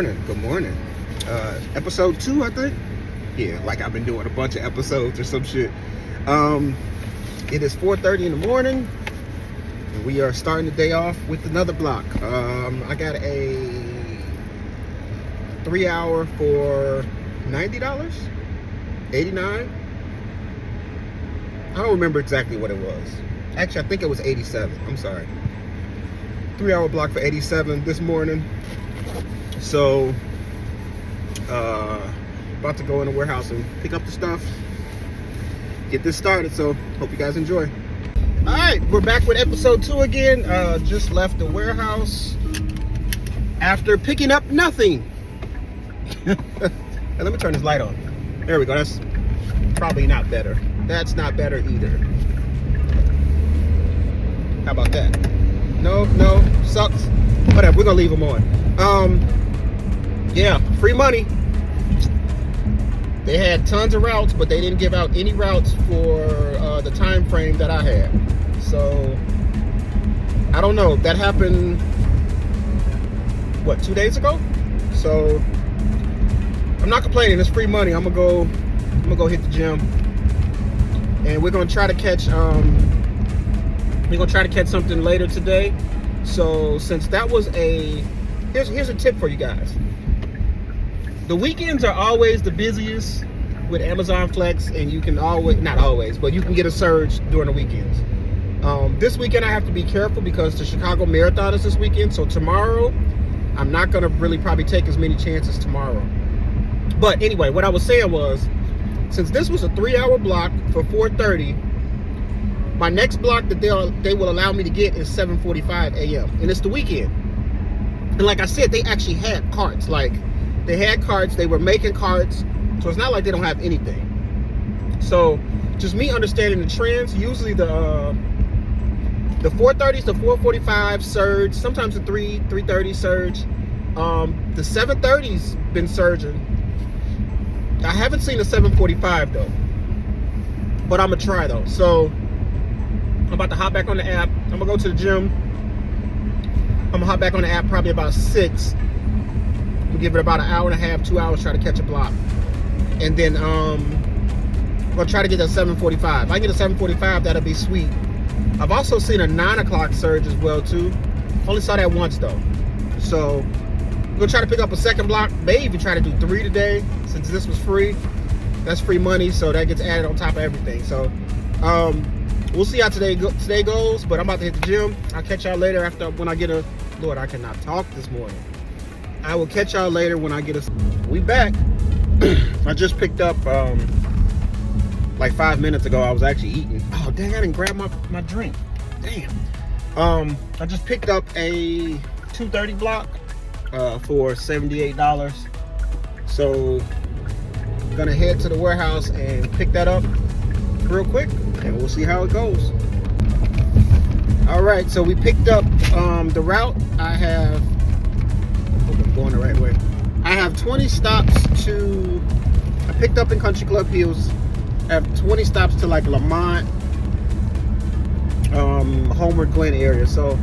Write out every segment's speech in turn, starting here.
morning. Good morning. Episode 2, I think. Yeah, like I've been doing a bunch of episodes or some shit. It is 4:30 in the morning, and we are starting the day off with another block. I got a 3-hour for $90, $89. I don't remember exactly what it was. Actually, I think it was 87. I'm sorry. 3-hour block for 87 this morning. So, about to go in the warehouse and pick up the stuff, get this started. So, hope you guys enjoy. All right, we're back with episode 2 again. Just left the warehouse after picking up nothing. And let me turn this light on. There we go. That's probably not better. That's not better either. How about that? No, sucks. Whatever, we're gonna leave them on. Yeah, free money. They had tons of routes, but they didn't give out any routes for the time frame that I had. So I don't know. That happened, what, 2 days ago? So I'm not complaining. It's free money. I'm gonna go hit the gym, and we're gonna try to catch something later today. So since that was here's a tip for you guys. The weekends are always the busiest with Amazon Flex, and you can not always, but you can get a surge during the weekends. This weekend I have to be careful because the Chicago Marathon is this weekend. So tomorrow, I'm not gonna really probably take as many chances tomorrow. But anyway, what I was saying was, since this was a 3-hour block for 4:30, my next block that they will allow me to get is 7:45 a.m. and it's the weekend. And like I said, they actually had carts. Like, they had carts, they were making carts, so it's not like they don't have anything. So just me understanding the trends, usually the 4:30s to 4:45 surge, sometimes the 3:30 surge. The 7:30's been surging. I haven't seen the 7:45 though, but I'm gonna try though. So I'm about to hop back on the app. I'm gonna go to the gym. I'm gonna hop back on the app probably about 6. We'll give it about an hour and a half, 2 hours, try to catch a block. And then we'll try to get that 7:45. If I get a 7:45, that'll be sweet. I've also seen a 9 o'clock surge as well too. Only saw that once though. So we'll try to pick up a second block. Maybe even try to do 3 today, since this was free. That's free money, so that gets added on top of everything. So we'll see how today goes, but I'm about to hit the gym. I'll catch y'all later when I get Lord, I cannot talk this morning. I will catch y'all later when I get we back. I just picked up, like 5 minutes ago, I was actually eating. Oh, dang, I didn't grab my drink. Damn. I just picked up a 2:30 block for $78. So I'm gonna head to the warehouse and pick that up real quick, and we'll see how it goes. All right, so we picked up the route. I hope I'm going the right way. I have 20 stops I picked up in Country Club Hills. I have 20 stops to like Lamont, Homeward Glen area. So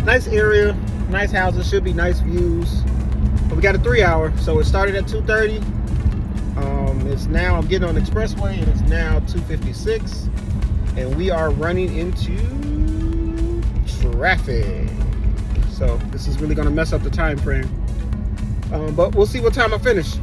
nice area, nice houses, should be nice views. But we got a 3-hour, so it started at 2:30. It's now, I'm getting on the expressway, and it's now 2:56, and we are running into traffic. So this is really gonna mess up the time frame. But we'll see what time I finish.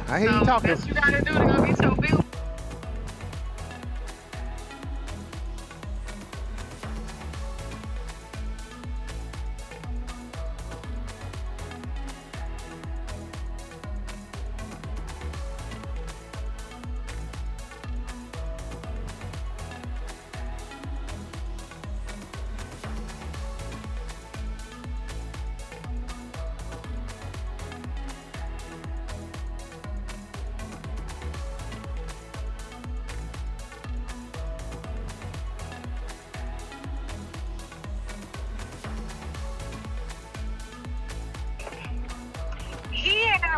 I hear you talking. Best you gotta do to go get your bill.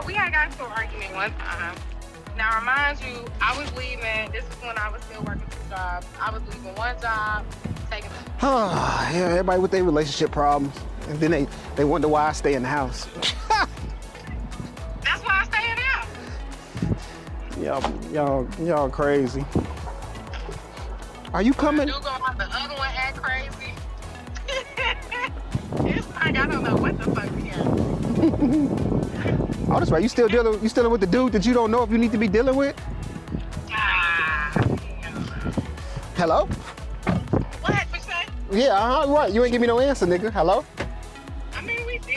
We had got into an argument one time. Now, remind you, I was leaving. This is when I was still working 2 jobs. I was leaving one job, taking. Yeah, everybody with their relationship problems, and then they wonder why I stay in the house. That's why I stay in the house. Y'all crazy. Are you coming? You go out, the other one act crazy. It's like I don't know what the fuck we got. Oh, that's right. You still dealing with the dude that you don't know if you need to be dealing with? Hello? What you say? Yeah, right. You ain't give me no answer, nigga. Hello? I mean, we do.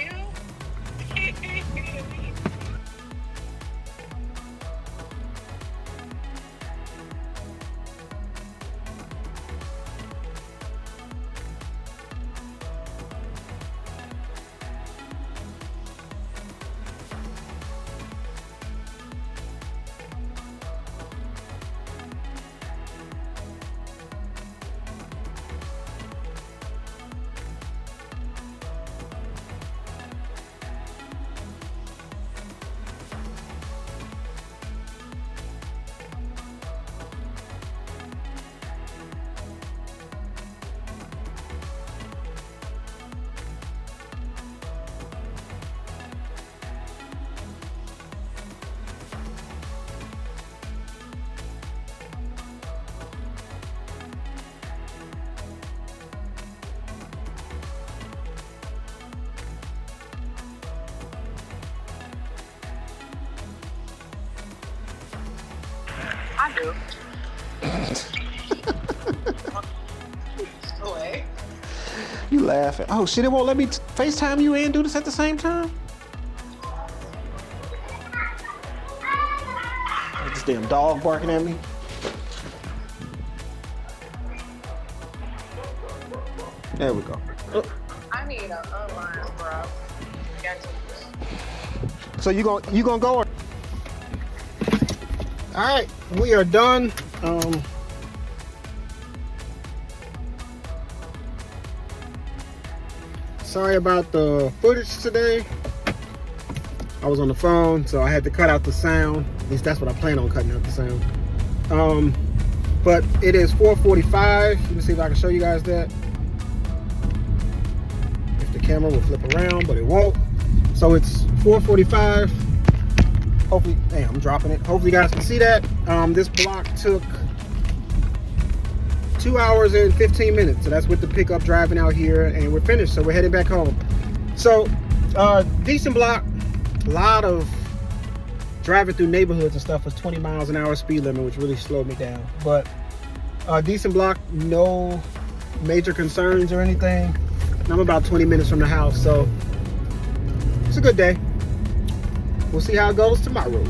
I do. Boy. You laughing? Oh shit! It won't let me FaceTime you and do this at the same time. This damn dog barking at me. There we go. I need an online, bro. I got you. So you gonna go? All right, we are done. Sorry about the footage today. I was on the phone, so I had to cut out the sound. At least that's what I plan on cutting out the sound. But it is 4:45. Let me see if I can show you guys that. If the camera will flip around, but it won't. So it's 4:45. Hopefully, damn, I'm dropping it. Hopefully you guys can see that. This block took 2 hours and 15 minutes. So that's with the pickup driving out here, and we're finished. So we're heading back home. So decent block. A lot of driving through neighborhoods and stuff was 20 miles an hour speed limit, which really slowed me down. But decent block, no major concerns or anything. And I'm about 20 minutes from the house, so it's a good day. We'll see how it goes tomorrow.